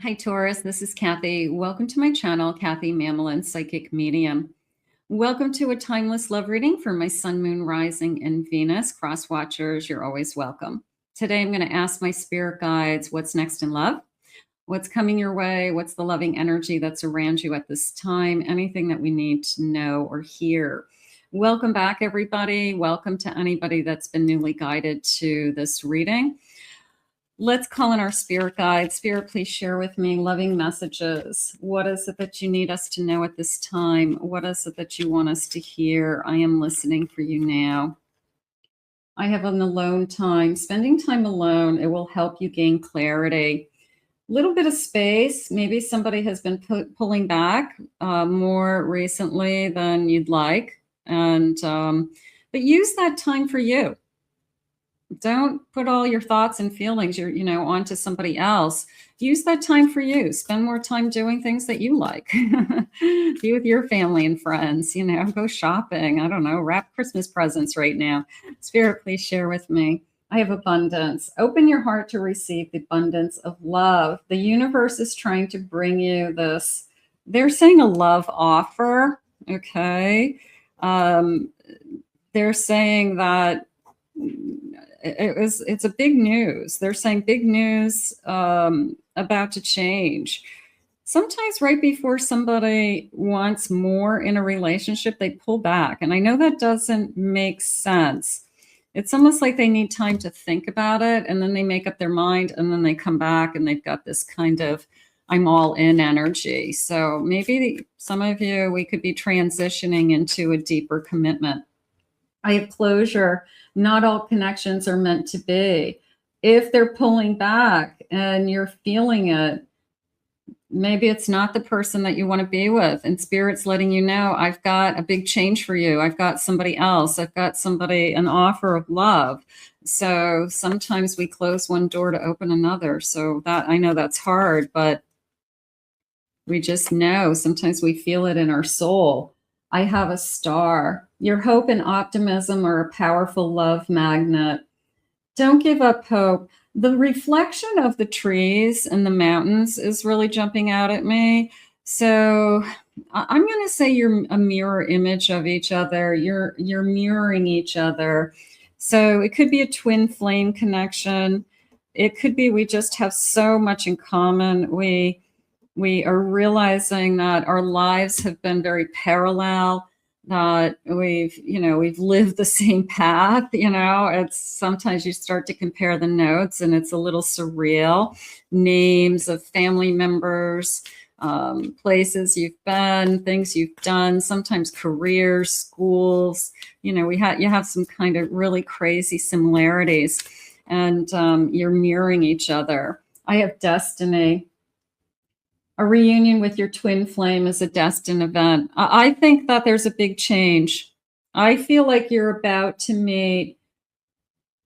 Hi, Taurus. This is Kathy. Welcome to my channel, Kathy Mamolen, Psychic Medium. Welcome to a timeless love reading for my Sun, Moon, Rising, and Venus. Cross watchers, you're always welcome. Today, I'm going to ask my spirit guides what's next in love, what's coming your way, what's the loving energy that's around you at this time, anything that we need to know or hear. Welcome back, everybody. Welcome to anybody that's been newly guided to this reading. Let's call in our spirit guide. Spirit, please share with me loving messages. What is it that you need us to know at this time? What is it that you want us to hear? I am listening for you now. I have an alone time. Spending time alone, it will help you gain clarity. A little bit of space. Maybe somebody has been pulling back more recently than you'd like. But use that time for you. Don't put all your thoughts and feelings, onto somebody else. Use that time for you. Spend more time doing things that you like. Be with your family and friends, go shopping. I don't know, wrap Christmas presents right now. Spirit, please share with me. I have abundance. Open your heart to receive the abundance of love. The universe is trying to bring you this. They're saying a love offer. Okay. They're saying that it's a big news. They're saying big news about to change. Sometimes right before somebody wants more in a relationship, they pull back. And I know that doesn't make sense. It's almost like they need time to think about it, and then they make up their mind, and then they come back and they've got this kind of I'm all in energy. So maybe some of you, we could be transitioning into a deeper commitment. I have closure. Not all connections are meant to be. If they're pulling back and you're feeling it, maybe it's not the person that you want to be with. And Spirit's letting you know, I've got a big change for you. I've got somebody else. I've got somebody, an offer of love. So sometimes we close one door to open another. So that, I know that's hard, but we just know. Sometimes we feel it in our soul. I have a star. Your hope and optimism are a powerful love magnet. Don't give up hope. The reflection of the trees and the mountains is really jumping out at me. So I'm going to say you're a mirror image of each other. You're mirroring each other. So it could be a twin flame connection. It could be we just have so much in common. We are realizing that our lives have been very parallel, that we've lived the same path. It's sometimes you start to compare the notes and it's a little surreal. Names of family members, places you've been, things you've done, sometimes careers, schools. You have some kind of really crazy similarities, and you're mirroring each other. I have destiny. A reunion with your twin flame is a destined event. I think that there's a big change. I feel like you're about to meet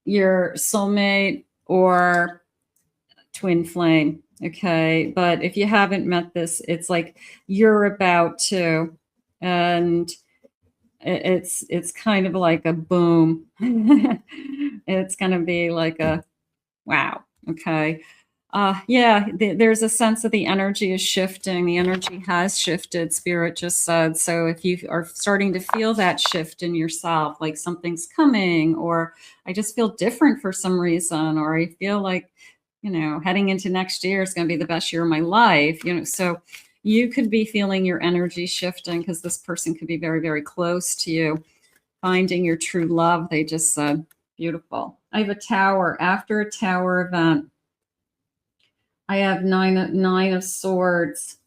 your soulmate or twin flame. Okay. But if you haven't met this, it's like you're about to, and it's kind of like a boom. It's going to be like a wow. Okay. There's a sense that the energy is shifting. The energy has shifted, Spirit just said. So if you are starting to feel that shift in yourself, like something's coming, or I just feel different for some reason, or I feel like, heading into next year is going to be the best year of my life, so you could be feeling your energy shifting because this person could be very, very close to you, finding your true love. They just said, beautiful. I have a tower. After a tower event, I have nine of swords.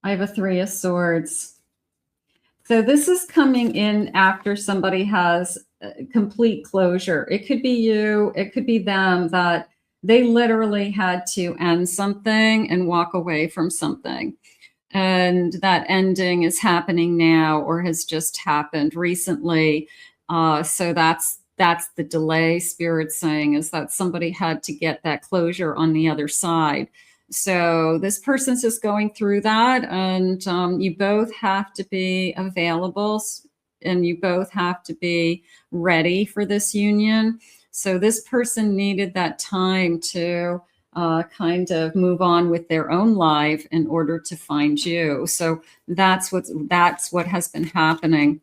I have a 3 of swords. So this is coming in after somebody has complete closure. It could be you, it could be them, that they literally had to end something and walk away from something. And that ending is happening now or has just happened recently. So that's the delay. Spirit's saying is that somebody had to get that closure on the other side. So this person's just going through that, and you both have to be available, and you both have to be ready for this union. So this person needed that time to kind of move on with their own life in order to find you. So that's what has been happening.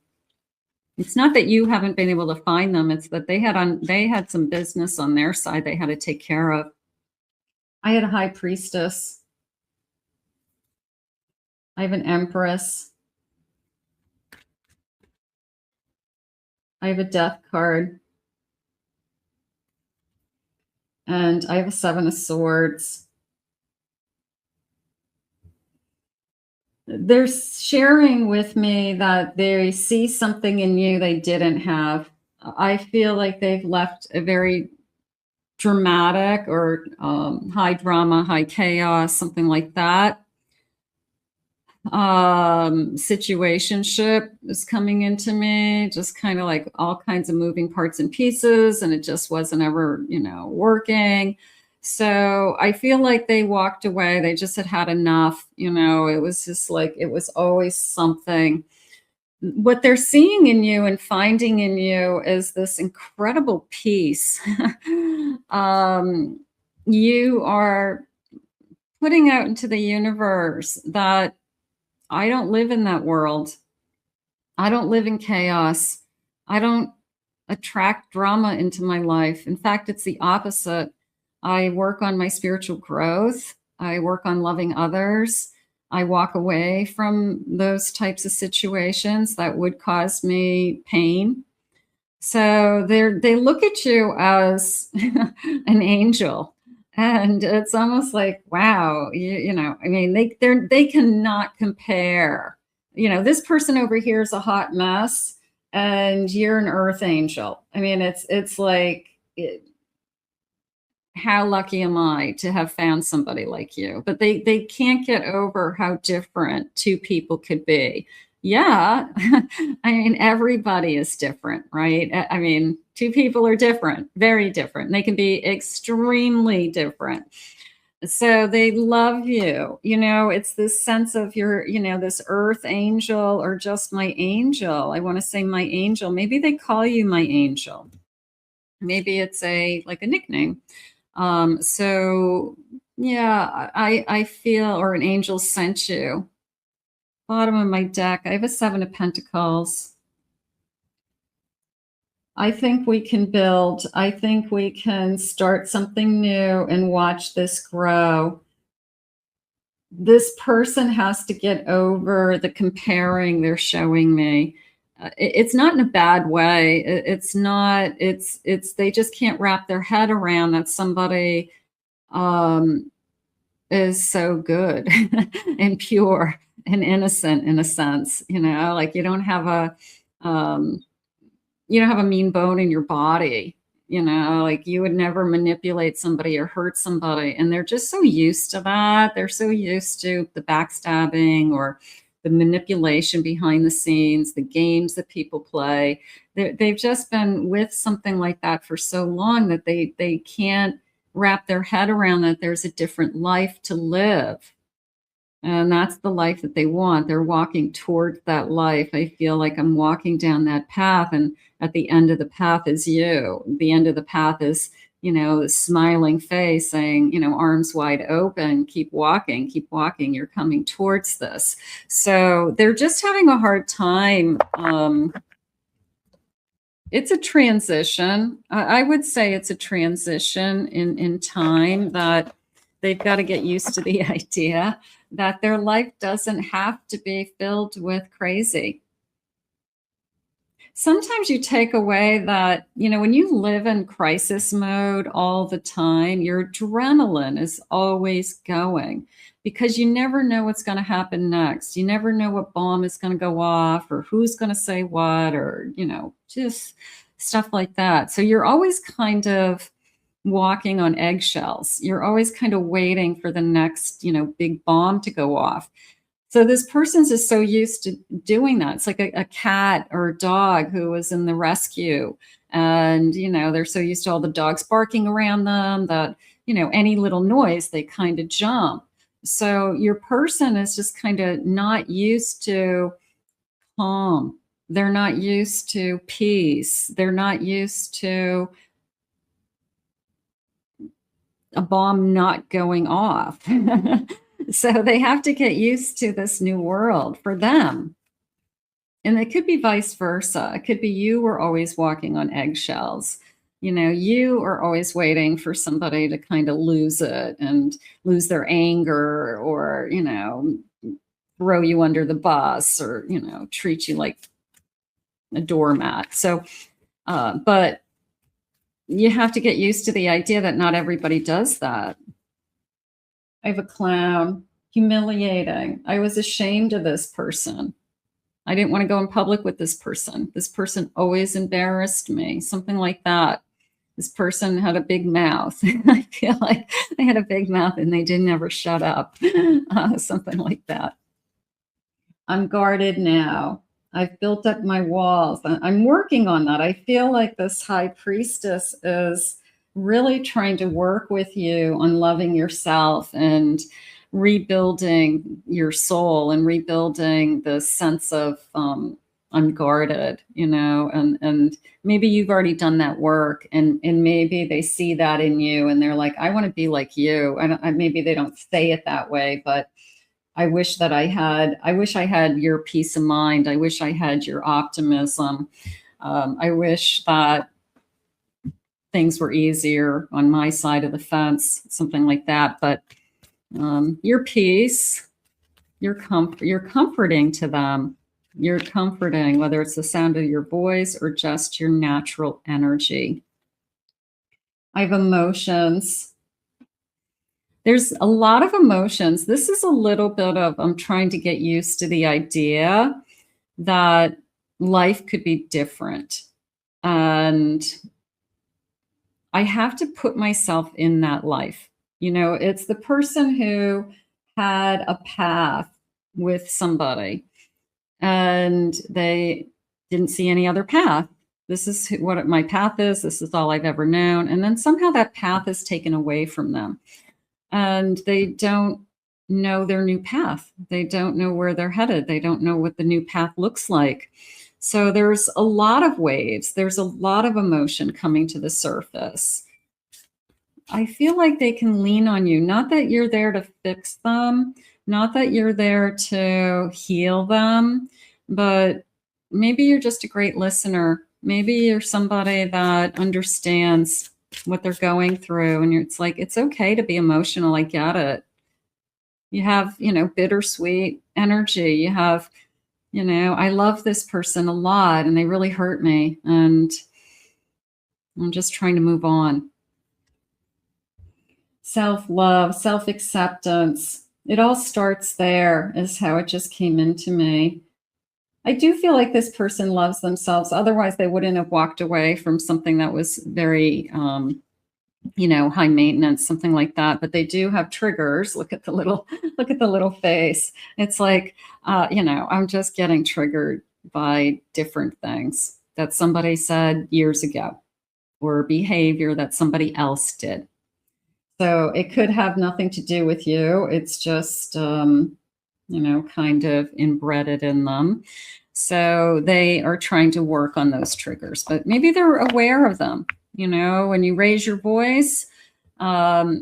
It's not that you haven't been able to find them, it's that they had some business on their side they had to take care of. I had a high priestess. I have an empress. I have a death card. And I have a 7 of swords. They're sharing with me that they see something in you they didn't have. I feel like they've left a very dramatic or high drama, high chaos, something like that. Situationship is coming into me, just kind of like all kinds of moving parts and pieces, and it just wasn't ever, working. So I feel like they walked away. They just had enough. It was just like, it was always something. What they're seeing in you and finding in you is this incredible peace. You are putting out into the universe that I don't live in that world. I don't live in chaos. I don't attract drama into my life. In fact, it's the opposite. I work on my spiritual growth. I work on loving others. I walk away from those types of situations that would cause me pain. So they look at you as an angel. And it's almost like, wow, I mean, they cannot compare. This person over here is a hot mess and you're an earth angel. I mean, it's like, how lucky am I to have found somebody like you? But they can't get over how different two people could be. Yeah. I mean, everybody is different, right? I mean, two people are different, very different. They can be extremely different. So they love you. It's this sense of your, this earth angel or just my angel. I want to say my angel. Maybe they call you my angel. Maybe it's like a nickname. So yeah, I feel, or an angel sent you. Bottom of my deck, I have a 7 of Pentacles. I think we can build. I think we can start something new and watch this grow. This person has to get over the comparing they're showing me. It's not in a bad way. It's not, they just can't wrap their head around that somebody is so good and pure and innocent in a sense, like you don't have a mean bone in your body, like you would never manipulate somebody or hurt somebody. And they're just so used to that. They're so used to the backstabbing or the manipulation behind the scenes, the games that people play. They've just been with something like that for so long that they can't wrap their head around that there's a different life to live. And that's the life that they want. They're walking towards that life. I feel like I'm walking down that path, and at the end of the path is you. The end of the path is, the smiling face saying, arms wide open, keep walking, you're coming towards this. So they're just having a hard time. It's a transition. I would say it's a transition in time that they've got to get used to the idea that their life doesn't have to be filled with crazy. Sometimes you take away that, when you live in crisis mode all the time, your adrenaline is always going because you never know what's going to happen next. You never know what bomb is going to go off or who's going to say what, or, just stuff like that. So you're always kind of walking on eggshells. You're always kind of waiting for the next, big bomb to go off. So this person's just so used to doing that. It's like a cat or a dog who was in the rescue. And, they're so used to all the dogs barking around them that, any little noise, they kind of jump. So your person is just kind of not used to calm. They're not used to peace. They're not used to a bomb not going off. So they have to get used to this new world for them. And it could be vice versa. It could be you were always walking on eggshells. You are always waiting for somebody to kind of lose it and lose their anger, or, throw you under the bus, or, treat you like a doormat. So, but you have to get used to the idea that not everybody does that. I have a clown. Humiliating. I was ashamed of this person. I didn't want to go in public with this person. This person always embarrassed me. Something like that. This person had a big mouth. I feel like they had a big mouth and they didn't ever shut up. Something like that. I'm guarded now. I've built up my walls. I'm working on that. I feel like this high priestess is really trying to work with you on loving yourself and rebuilding your soul and rebuilding the sense of unguarded, and maybe you've already done that work, and maybe they see that in you and they're like, I want to be like you. Maybe they don't say it that way, but I wish I had your peace of mind. I wish I had your optimism. I wish that things were easier on my side of the fence, something like that. But your peace, you're comforting to them. You're comforting, whether it's the sound of your voice or just your natural energy. I have emotions. There's a lot of emotions. This is a little bit of, I'm trying to get used to the idea that life could be different. And I have to put myself in that life. It's the person who had a path with somebody and they didn't see any other path. This is what my path is. This is all I've ever known. And then somehow that path is taken away from them. And they don't know their new path. They don't know where they're headed. They don't know what the new path looks like. So there's a lot of waves. There's a lot of emotion coming to the surface. I feel like they can lean on you. Not that you're there to fix them, not that you're there to heal them, but maybe you're just a great listener. Maybe you're somebody that understands what they're going through, and it's like, it's okay to be emotional. I get it. You have, bittersweet energy. You have, I love this person a lot and they really hurt me, and I'm just trying to move on. Self-love, self-acceptance. It all starts there, is how it just came into me. I do feel like this person loves themselves. Otherwise, they wouldn't have walked away from something that was very, high maintenance, something like that. But they do have triggers. Look at the little face. It's like, I'm just getting triggered by different things that somebody said years ago, or behavior that somebody else did. So it could have nothing to do with you. It's just, kind of inbred in them. So they are trying to work on those triggers, but maybe they're aware of them. When you raise your voice, I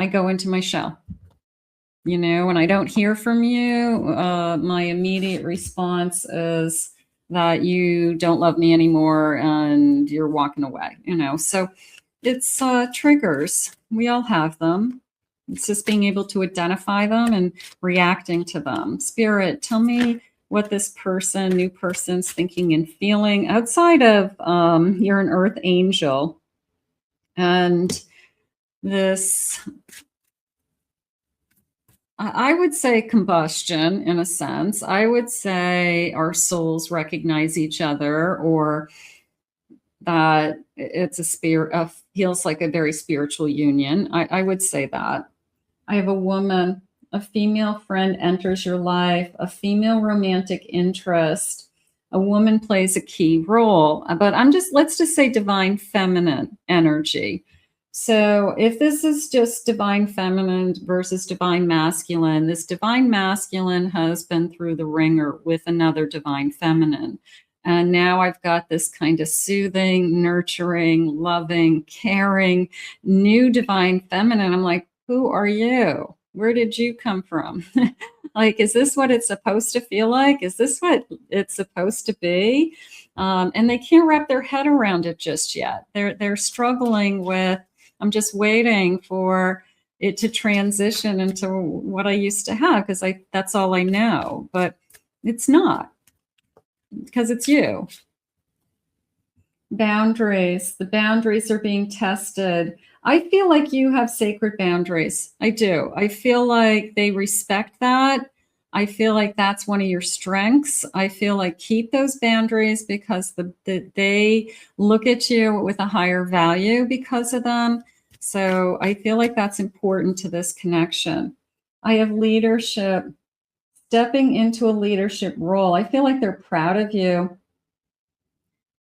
go into my shell. When I don't hear from you, my immediate response is that you don't love me anymore and you're walking away, So it's triggers. We all have them. It's just being able to identify them and reacting to them. Spirit, tell me what this new person's thinking and feeling outside of you're an earth angel. And this, I would say combustion in a sense. I would say our souls recognize each other, or that it's a spirit, feels like a very spiritual union. I would say that. I have a woman. A female friend enters your life, a female romantic interest. A woman plays a key role, but let's just say divine feminine energy. So if this is just divine feminine versus divine masculine, this divine masculine has been through the ringer with another divine feminine. And now I've got this kind of soothing, nurturing, loving, caring, new divine feminine. I'm like, who are you? Where did you come from? Like, is this what it's supposed to feel like? Is this what it's supposed to be? And they can't wrap their head around it just yet. They're struggling with, I'm just waiting for it to transition into what I used to have, because that's all I know. But it's not, because it's you. Boundaries. The boundaries are being tested. I feel like you have sacred boundaries. I do. I feel like they respect that. I feel like that's one of your strengths. I feel like keep those boundaries, because they look at you with a higher value because of them. So I feel like that's important to this connection. I have leadership, stepping into a leadership role. I feel like they're proud of you.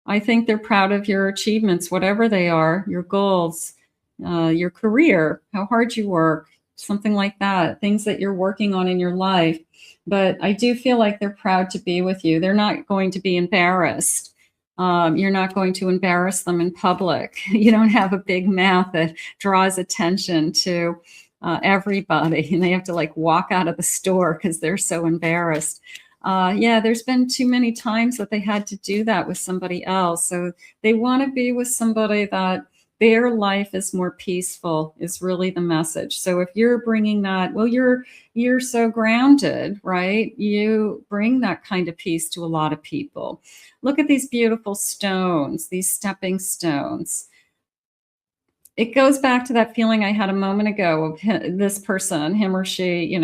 I think they're proud of your achievements, whatever they are, your goals, your career, how hard you work, something like that, things that you're working on in your life. But I do feel like they're proud to be with you. They're not going to be embarrassed. You're not going to embarrass them in public. You don't have a big mouth that draws attention to everybody, and they have to like walk out of the store because they're so embarrassed. Yeah, there's been too many times that they had to do that with somebody else. So they want to be with somebody that their life is more peaceful, is really the message. So if you're bringing that, well, you're so grounded, right? You bring that kind of peace to a lot of people. Look at these beautiful stones, these stepping stones. It goes back to that feeling I had a moment ago of this person, him or she,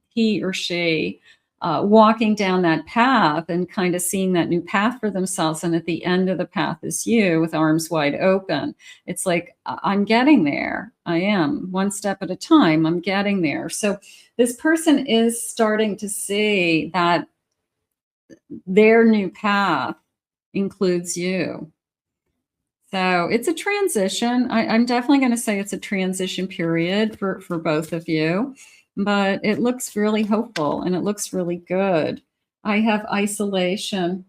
he or she, walking down that path and kind of seeing that new path for themselves. And at the end of the path is you with arms wide open. It's like, I'm getting there. I am one step at a time. I'm getting there. So this person is starting to see that their new path includes you. So it's a transition. I'm definitely going to say it's a transition period for both of you. But it looks really hopeful and it looks really good. I have isolation.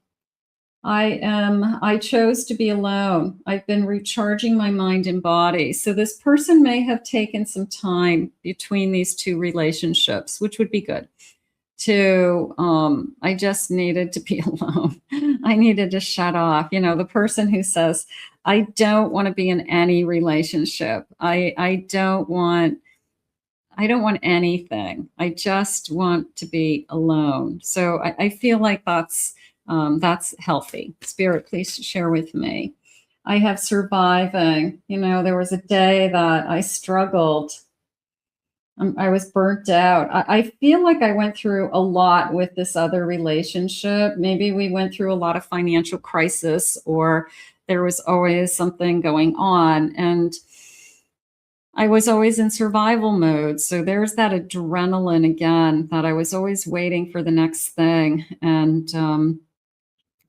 I chose to be alone. I've been recharging my mind and body. So this person may have taken some time between these two relationships, which would be good. I just needed to be alone. I needed to shut off. The person who says, I don't want to be in any relationship. I don't want anything. I just want to be alone. So I feel like that's healthy. Spirit, please share with me. I have surviving. There was a day that I struggled. I was burnt out. I feel like I went through a lot with this other relationship. Maybe we went through a lot of financial crisis, or there was always something going on. And I was always in survival mode. So there's that adrenaline again, that I was always waiting for the next thing. And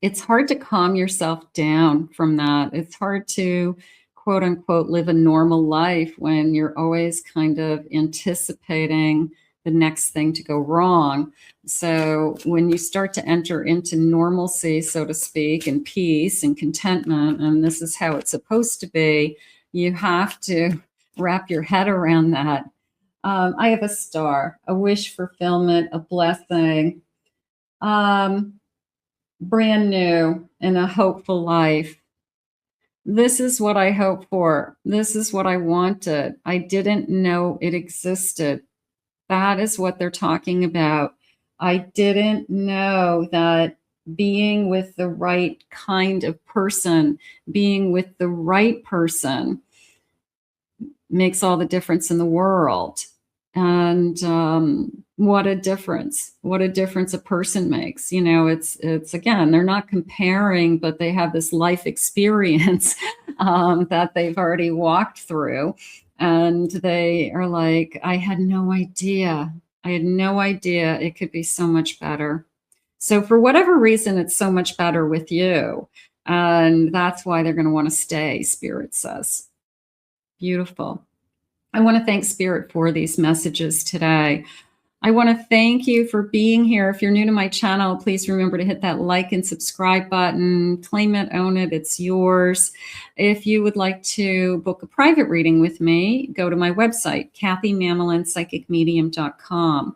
it's hard to calm yourself down from that. It's hard to, quote unquote, live a normal life when you're always kind of anticipating the next thing to go wrong. So when you start to enter into normalcy, so to speak, and peace and contentment, and this is how it's supposed to be, you have to wrap your head around that. I have a star, a wish fulfillment, a blessing, brand new, and a hopeful life. This is what I hoped for. This is what I wanted. I didn't know it existed. That is what they're talking about. I didn't know that being with the right kind of person, being with the right person, makes all the difference in the world. And what a difference a person makes. It's again, they're not comparing, but they have this life experience that they've already walked through. And they are like, I had no idea it could be so much better. So for whatever reason, it's so much better with you. And that's why they're going to want to stay, Spirit says. Beautiful. I want to thank Spirit for these messages today. I want to thank you for being here. If you're new to my channel, please remember to hit that like and subscribe button. Claim it, own it, it's yours. If you would like to book a private reading with me, go to my website, KathyMamolenPsychicMedium.com.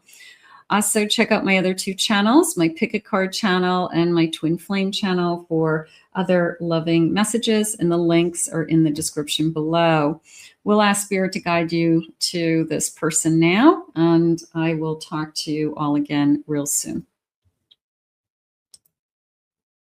Also, check out my other 2 channels, my Pick a Card channel and my Twin Flame channel for other loving messages, and the links are in the description below. We'll ask Spirit to guide you to this person now, and I will talk to you all again real soon.